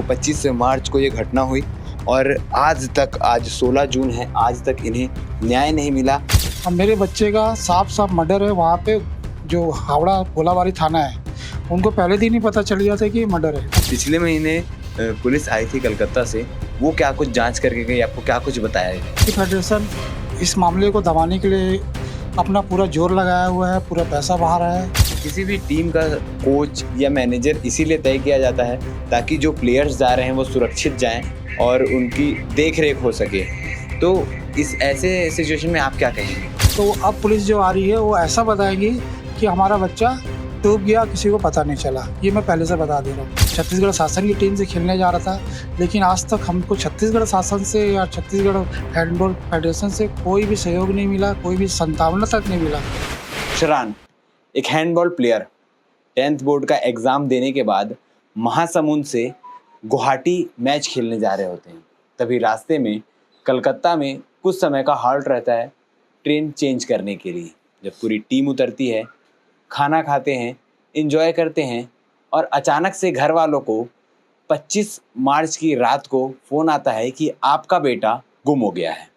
देखो 25 मार्च को ये घटना हुई और आज 16 जून है, आज तक इन्हें न्याय नहीं मिला। अब मेरे बच्चे का साफ मर्डर है वहाँ पे, जो हावड़ा कोलाबारी थाना है, उनको पहले दिन ही पता चल गया था कि ये मर्डर है। पिछले महीने पुलिस आई थी कलकत्ता से, वो क्या कुछ जांच करके गई, आपको क्या कुछ बताया गया? फेडरेशन इस मामले को दबाने के लिए अपना पूरा जोर लगाया हुआ है, पूरा पैसा बहा रहा है। किसी भी टीम का कोच या मैनेजर इसीलिए तय किया जाता है ताकि जो प्लेयर्स जा रहे हैं वो सुरक्षित जाएं और उनकी देख रेख हो सके। तो इस ऐसे सिचुएशन में आप क्या कहेंगे? तो अब पुलिस जो आ रही है वो ऐसा बताएगी कि हमारा बच्चा डूब गया, किसी को पता नहीं चला। ये मैं पहले से बता दे रहा हूँ। छत्तीसगढ़ शासन की टीम से खेलने जा रहा था, लेकिन आज तक हमको छत्तीसगढ़ शासन से या छत्तीसगढ़ हैंडबॉल फेडरेशन से कोई भी सहयोग नहीं मिला, कोई भी संतावना तक नहीं मिला। शरान एक हैंडबॉल प्लेयर 10th बोर्ड का एग्ज़ाम देने के बाद महासमुंद से गुवाहाटी मैच खेलने जा रहे होते हैं। तभी रास्ते में कलकत्ता में कुछ समय का हाल्ट रहता है ट्रेन चेंज करने के लिए। जब पूरी टीम उतरती है, खाना खाते हैं, एंजॉय करते हैं और अचानक से घर वालों को 25 मार्च की रात को फ़ोन आता है कि आपका बेटा गुम हो गया है।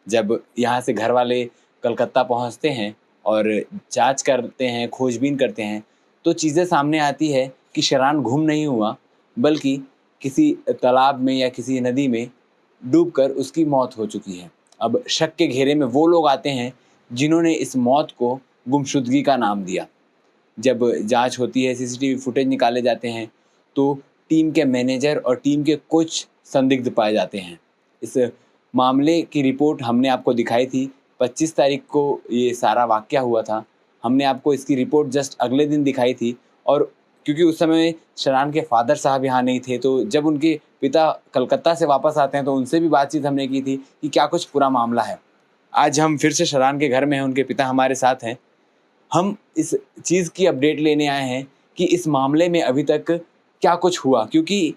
जब यहाँ से घर वाले कलकत्ता पहुँचते हैं और जांच करते हैं, खोजबीन करते हैं, तो चीज़ें सामने आती है कि शरान गुम नहीं हुआ, बल्कि किसी तालाब में या किसी नदी में डूबकर उसकी मौत हो चुकी है। अब शक के घेरे में वो लोग आते हैं जिन्होंने इस मौत को गुमशुदगी का नाम दिया। जब जांच होती है, सीसीटीवी फुटेज निकाले जाते हैं, तो टीम के मैनेजर और टीम के कुछ संदिग्ध पाए जाते हैं। इस मामले की रिपोर्ट हमने आपको दिखाई थी। 25 तारीख को ये सारा वाक़या हुआ था। हमने आपको इसकी रिपोर्ट जस्ट अगले दिन दिखाई थी और क्योंकि उस समय शरान के फादर साहब यहाँ नहीं थे, तो जब उनके पिता कलकत्ता से वापस आते हैं तो उनसे भी बातचीत हमने की थी कि क्या कुछ पूरा मामला है। आज हम फिर से शरान के घर में हैं, उनके पिता हमारे साथ हैं। हम इस चीज़ की अपडेट लेने आए हैं कि इस मामले में अभी तक क्या कुछ हुआ, क्योंकि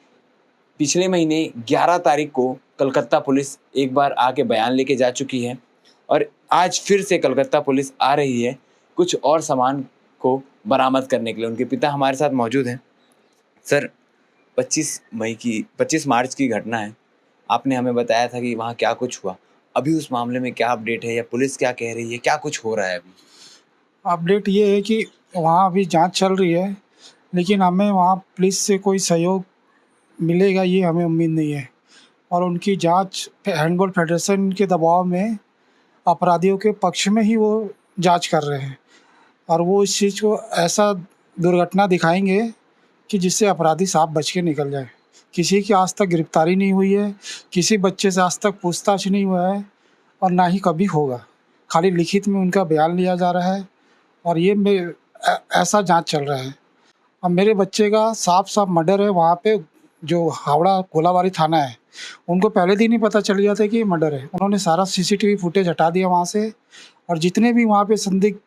पिछले महीने 11 तारीख को कलकत्ता पुलिस एक बार आके बयान लेके जा चुकी है और आज फिर से कलकत्ता पुलिस आ रही है कुछ और सामान को बरामद करने के लिए। उनके पिता हमारे साथ मौजूद हैं। सर, 25 मार्च की घटना है। आपने हमें बताया था कि वहाँ क्या कुछ हुआ। अभी उस मामले में क्या अपडेट है या पुलिस क्या कह रही है, क्या कुछ हो रहा है अभी? अपडेट ये है कि वहाँ अभी जांच चल रही है, लेकिन हमें वहाँ पुलिस से कोई सहयोग मिलेगा ये हमें उम्मीद नहीं है। और उनकी जांच हैंडबॉल फेडरेशन के दबाव में अपराधियों के पक्ष में ही वो जांच कर रहे हैं और वो इस चीज़ को ऐसा दुर्घटना दिखाएंगे कि जिससे अपराधी साफ बच के निकल जाए। किसी की आज तक गिरफ्तारी नहीं हुई है, किसी बच्चे से आज तक पूछताछ नहीं हुआ है और ना ही कभी होगा। खाली लिखित में उनका बयान लिया जा रहा है और ये ऐसा जांच चल रहा है। अब मेरे बच्चे का साफ मर्डर है वहाँ पे, जो हावड़ा कोलाबारी थाना है, उनको पहले दिन ही पता चल गया था कि ये मर्डर है। उन्होंने सारा सीसीटीवी फुटेज हटा दिया वहाँ से और जितने भी वहाँ पे संदिग्ध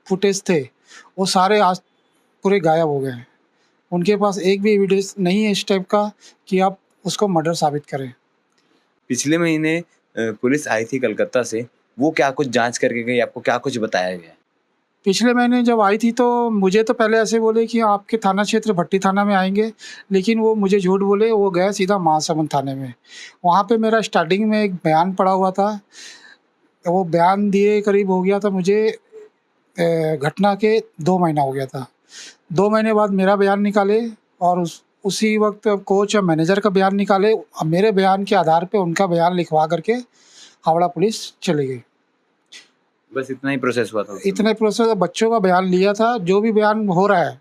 फुटेज थे वो सारे आज पूरे गायब हो गए हैं। उनके पास एक भी एविडेंस नहीं है इस टाइप का कि आप उसको मर्डर साबित करें। पिछले महीने पुलिस आई थी कलकत्ता से, वो क्या कुछ जांच करके गई, आपको क्या कुछ बताया गया? पिछले महीने जब आई थी तो मुझे तो पहले ऐसे बोले कि आपके थाना क्षेत्र भट्टी थाना में आएंगे, लेकिन वो मुझे झूठ बोले। वो गए सीधा महासमुंद थाने में। वहाँ पे मेरा स्टार्टिंग में एक बयान पड़ा हुआ था, वो बयान दिए करीब हो गया था मुझे घटना के 2 महीना हो गया था। 2 महीने बाद मेरा बयान निकाले और उसी वक्त कोच और मैनेजर का बयान निकाले। अब मेरे बयान के आधार पे उनका बयान लिखवा करके हावड़ा पुलिस चली गई। बस इतना ही प्रोसेस हुआ था? इतने प्रोसेस, बच्चों का बयान लिया था। जो भी बयान हो रहा है,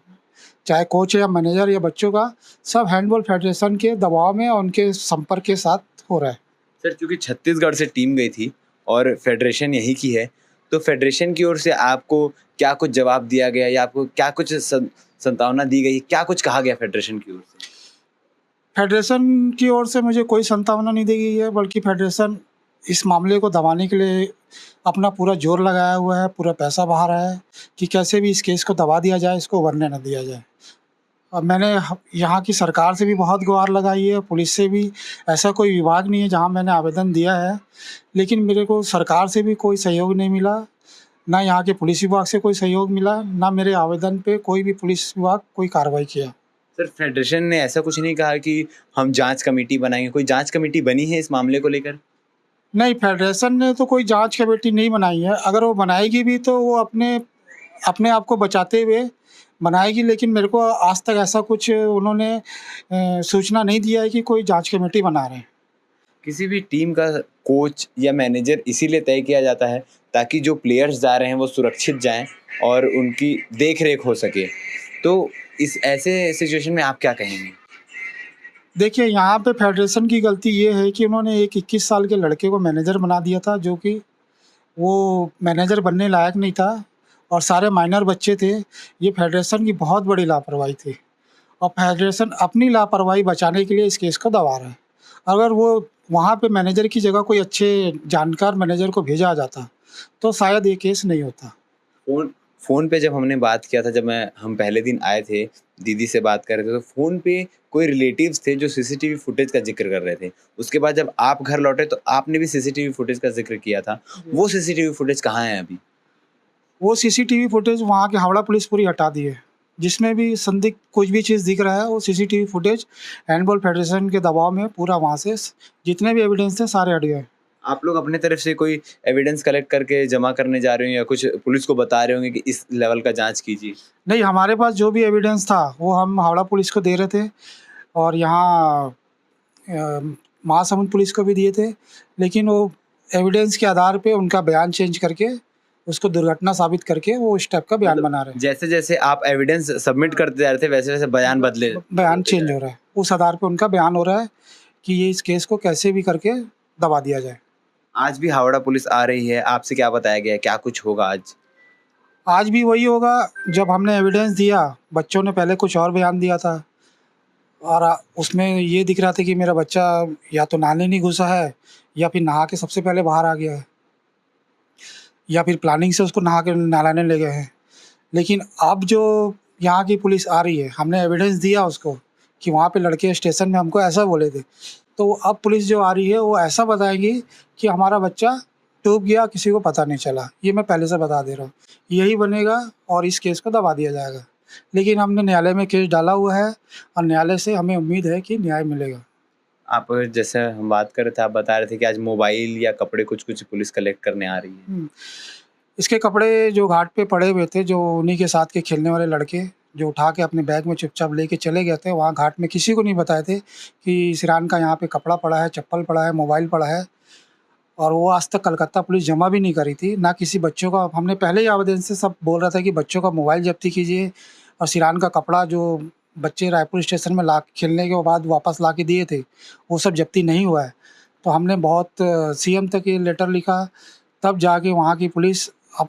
चाहे कोच या मैनेजर या बच्चों का, सब हैंडबॉल फेडरेशन के दबाव में और उनके संपर्क के साथ हो रहा है। सर, क्योंकि छत्तीसगढ़ से टीम गई थी और फेडरेशन यही की है, तो फेडरेशन की ओर से आपको क्या कुछ जवाब दिया गया या आपको क्या कुछ संतावना दी गई, क्या कुछ कहा गया फेडरेशन की ओर से? फेडरेशन की ओर से मुझे कोई संतावना नहीं दी गई है, बल्कि फेडरेशन इस मामले को दबाने के लिए अपना पूरा जोर लगाया हुआ है, पूरा पैसा बहा रहा है कि कैसे भी इस केस को दबा दिया जाए, इसको उभरने न दिया जाए। और मैंने यहाँ की सरकार से भी बहुत गुहार लगाई है, पुलिस से भी। ऐसा कोई विभाग नहीं है जहाँ मैंने आवेदन दिया है, लेकिन मेरे को सरकार से भी कोई सहयोग नहीं मिला, ना यहाँ के पुलिस विभाग से कोई सहयोग मिला, ना मेरे आवेदन पे कोई भी पुलिस विभाग कोई कार्रवाई किया। सर फेडरेशन ने ऐसा कुछ नहीं कहा कि हम जांच कमेटी बनाएंगे, कोई जांच कमेटी बनी है इस मामले को लेकर? नहीं, फेडरेशन ने तो कोई जांच कमेटी नहीं बनाई है। अगर वो बनाएगी भी तो वो अपने अपने आप को बचाते हुए बनाएगी, लेकिन मेरे को आज तक ऐसा कुछ उन्होंने सूचना नहीं दिया है कि कोई जांच कमेटी बना रहे हैं। किसी भी टीम का कोच या मैनेजर इसीलिए तय किया जाता है ताकि जो प्लेयर्स जा रहे हैं वो सुरक्षित जाएं और उनकी देख रेख हो सके। तो इस ऐसे सिचुएशन में आप क्या कहेंगे? देखिए, यहाँ पे फेडरेशन की गलती ये है कि उन्होंने एक 21 साल के लड़के को मैनेजर बना दिया था, जो कि वो मैनेजर बनने लायक नहीं था और सारे माइनर बच्चे थे। ये फेडरेशन की बहुत बड़ी लापरवाही थी और फेडरेशन अपनी लापरवाही बचाने के लिए इस केस को दबा रहा है। अगर वो वहाँ पे मैनेजर की जगह कोई अच्छे जानकार मैनेजर को भेजा जाता, तो शायद ये केस नहीं होता। फ़ोन फ़ोन पे जब हमने बात किया था, जब हम पहले दिन आए थे, दीदी से बात कर रहे थे, तो फ़ोन पे कोई रिलेटिव्स थे जो सीसीटीवी फुटेज का ज़िक्र कर रहे थे। उसके बाद जब आप घर लौटे तो आपने भी सीसीटीवी फुटेज का ज़िक्र किया था। वो सीसीटीवी फुटेज कहाँ है अभी? वो सीसीटीवी फुटेज वहाँ की हावड़ा पुलिस पूरी हटा दी है। जिसमें भी संदिग्ध कुछ भी चीज़ दिख रहा है, वो सीसीटीवी फुटेज हैंडबॉल फेडरेशन के दबाव में पूरा वहाँ से जितने भी एविडेंस थे सारे हट गए। आप लोग अपने तरफ से कोई एविडेंस कलेक्ट करके जमा करने जा रहे हो या कुछ पुलिस को बता रहे होंगे कि इस लेवल का जाँच कीजिए? नहीं, हमारे पास जो भी एविडेंस था वो हम हावड़ा पुलिस को दे रहे थे और यहाँ महासमुंद पुलिस को भी दिए थे, लेकिन वो एविडेंस के आधार पे उनका बयान चेंज करके उसको दुर्घटना साबित करके वो इस टाइप का बयान बना रहे हैं। जैसे-जैसे आप एविडेंस सबमिट करते जा रहे थे, वैसे-वैसे बयान बयान चेंज हो रहा है। उस आधार पे उनका बयान हो रहा है कि ये इस केस को कैसे भी करके दबा दिया जाए। आज भी हावड़ा पुलिस आ रही है, आपसे क्या बताया गया है? क्या कुछ होगा आज? आज भी वही होगा। जब हमने एविडेंस दिया, बच्चों ने पहले कुछ और बयान दिया था और उसमें ये दिख रहा था कि मेरा बच्चा या तो नहाने नहीं घुसा है या फिर नहा के सबसे पहले बाहर आ गया है या फिर प्लानिंग से उसको नहा के नहलाने ले गए हैं। लेकिन अब जो यहाँ की पुलिस आ रही है, हमने एविडेंस दिया उसको कि वहाँ पे लड़के स्टेशन में हमको ऐसा बोले थे, तो अब पुलिस जो आ रही है वो ऐसा बताएगी कि हमारा बच्चा डूब गया, किसी को पता नहीं चला। ये मैं पहले से बता दे रहा हूँ, यही बनेगा और इस केस को दबा दिया जाएगा। लेकिन हमने न्यायालय में केस डाला हुआ है और न्यायालय से हमें उम्मीद है कि न्याय मिलेगा। आप जैसे हम बात कर रहे थे, आप बता रहे थे कि आज मोबाइल या कपड़े कुछ-कुछ पुलिस कलेक्ट करने आ रही है। इसके कपड़े जो घाट पे पड़े हुए थे, जो उन्हीं के साथ के खेलने वाले लड़के जो उठा के अपने बैग में चुपचाप लेके चले गए थे, वहाँ घाट में किसी को नहीं बताए थे कि सिरान का यहाँ पे कपड़ा पड़ा है, चप्पल पड़ा है, मोबाइल पड़ा है और वो आज तक कलकत्ता पुलिस जमा भी नहीं करी थी। ना किसी बच्चों का, हमने पहले ही आवेदन से सब बोल रहा था कि बच्चों का मोबाइल जब्ती कीजिए और सिरान का कपड़ा जो बच्चे रायपुर स्टेशन में ला खेलने के बाद वापस ला के दिए थे, वो सब जब्ती नहीं हुआ है। तो हमने बहुत सीएम तक ये लेटर लिखा, तब जाके वहाँ की पुलिस, अब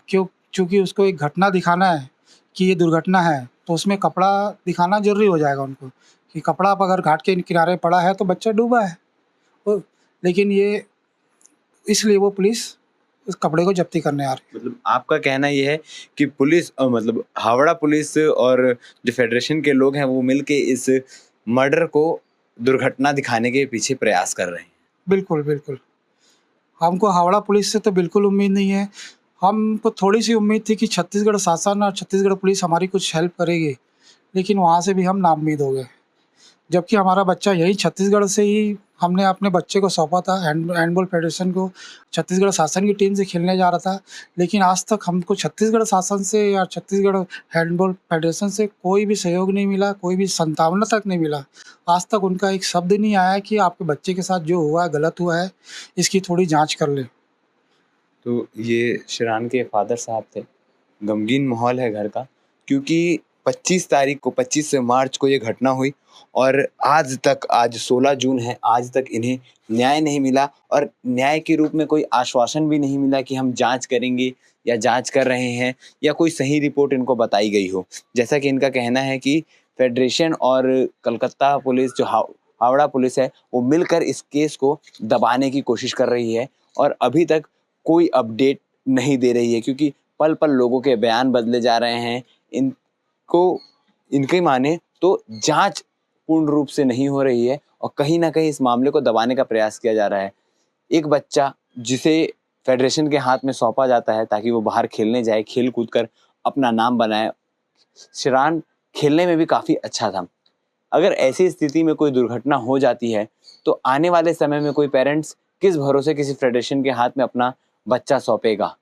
चूँकि उसको एक घटना दिखाना है कि ये दुर्घटना है, तो उसमें कपड़ा दिखाना ज़रूरी हो जाएगा उनको कि कपड़ा अब अगर घाट के किनारे पड़ा है तो बच्चा डूबा है। तो लेकिन ये इसलिए वो पुलिस उस कपड़े को जब्ती करने आ रही है। मतलब आपका कहना ये है कि पुलिस मतलब हावड़ा पुलिस और जो फेडरेशन के लोग हैं वो मिलके इस मर्डर को दुर्घटना दिखाने के पीछे प्रयास कर रहे हैं। बिल्कुल, बिल्कुल। हमको हावड़ा पुलिस से तो बिल्कुल उम्मीद नहीं है। हमको थोड़ी-सी उम्मीद थी कि छत्तीसगढ़ शासन और छत्तीसगढ़ पुलिस हमारी कुछ हेल्प करेगी, लेकिन वहाँ से भी हम नाउम्मीद हो गए। जबकि हमारा बच्चा यही छत्तीसगढ़ से ही, हमने अपने बच्चे को सौंपा था हैंडबॉल फेडरेशन को, छत्तीसगढ़ शासन की टीम से खेलने जा रहा था, लेकिन आज तक हमको छत्तीसगढ़ शासन से या छत्तीसगढ़ हैंडबॉल फेडरेशन से कोई भी सहयोग नहीं मिला, कोई भी सांत्वना तक नहीं मिला। आज तक उनका एक शब्द नहीं आया कि आपके बच्चे के साथ जो हुआ है गलत हुआ है, इसकी थोड़ी जाँच कर लें। तो ये शिरान के फादर साहब थे। गमगीन माहौल है घर का, क्योंकि 25 मार्च को ये घटना हुई और आज तक, आज 16 जून है, आज तक इन्हें न्याय नहीं मिला और न्याय के रूप में कोई आश्वासन भी नहीं मिला कि हम जांच करेंगे या जांच कर रहे हैं या कोई सही रिपोर्ट इनको बताई गई हो। जैसा कि इनका कहना है कि फेडरेशन और कलकत्ता पुलिस, जो हावड़ा पुलिस है, वो मिलकर इस केस को दबाने की कोशिश कर रही है और अभी तक कोई अपडेट नहीं दे रही है, क्योंकि पल-पल लोगों के बयान बदले जा रहे हैं। इनको इनकी माने तो जांच पूर्ण रूप से नहीं हो रही है और कहीं न कहीं इस मामले को दबाने का प्रयास किया जा रहा है। एक बच्चा जिसे फेडरेशन के हाथ में सौंपा जाता है ताकि वो बाहर खेलने जाए, खेल-कूद कर अपना नाम बनाए। शिरान खेलने में भी काफ़ी अच्छा था। अगर ऐसी स्थिति में कोई दुर्घटना हो जाती है तो आने वाले समय में कोई पेरेंट्स किस भरोसे किसी फेडरेशन के हाथ में अपना बच्चा सौंपेगा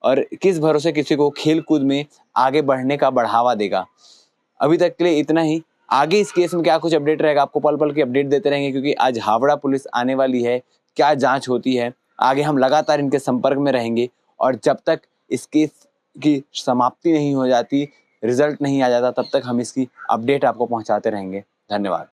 और किस भरोसे किसी को खेल कूद में आगे बढ़ने का बढ़ावा देगा। अभी तक के लिए इतना ही। आगे इस केस में क्या कुछ अपडेट रहेगा आपको पल पल की अपडेट देते रहेंगे, क्योंकि आज हावड़ा पुलिस आने वाली है, क्या जांच होती है आगे हम लगातार इनके संपर्क में रहेंगे। और जब तक इस केस की समाप्ति नहीं हो जाती, रिजल्ट नहीं आ जाता, तब तक हम इसकी अपडेट आपको पहुंचाते रहेंगे। धन्यवाद।